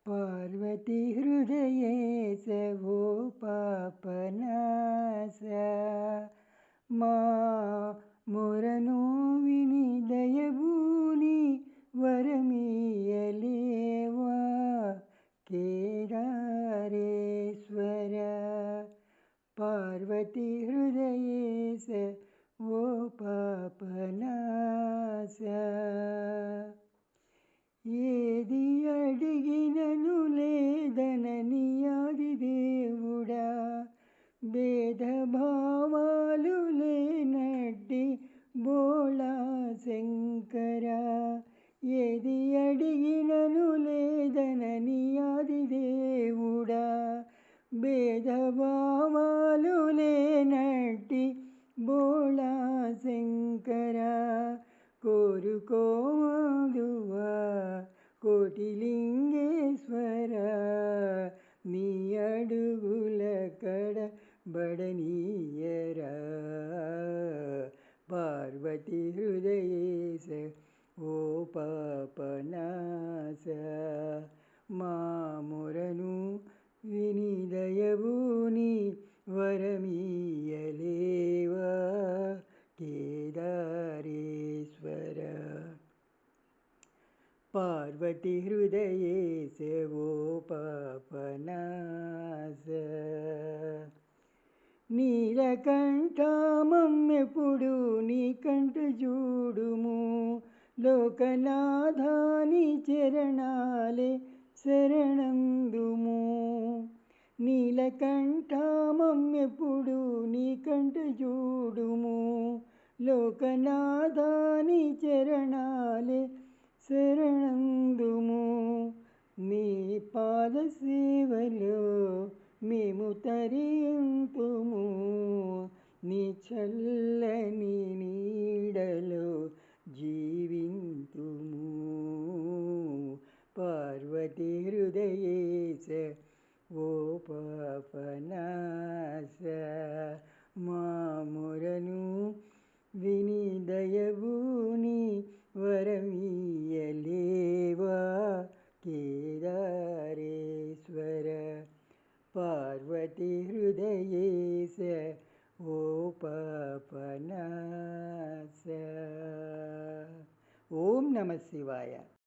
पार्वती हृदयेश वो पापनाश मा मोरनु विनि दयबूनि वरमीयलेवा केदारेश्वर पार्वती हृदयेश वो पापनाश ఏది అడిగినను లేదనని ఆదిదేవుడా భేదభావాలు లేనట్టి బోళా శంకర ఏది అడిగినను లేదనని ఆదిదేవుడా భేదభావాలు లేనట్టి బోళా శంకర కోరుకోదువా కోటిలింగేశ్వర నీ అడుగుల కడ బడనీయరా పార్వతి హృదయేశ ఓ పాపనాశ మా మొరను విని దయబూని వరమీయలేవా కేదారేశ్వర పార్వతి హృదయేశ ఓ పాపనాశ నీలకంఠమమ్మెప్పుడు నీ కంట చూడుము లోకనాథాని చరణాలే శరణందుము నీలకంఠమమ్మెప్పుడు నీ కంట చూడుము లోకనాథాని చరణాలే శరణందుము నీ పాద సేవలో మేము తరింతుము నీ చల్లని నీడలో జీవింతుము పార్వతి హృదయేశ ఓ పాపనాశ మా మొరను విని దయబూని వరమీయలేవా కేదారేశ్వర పార్వతి హృదయేశ ఓ పాపనాశ ఓం నమ శివాయ.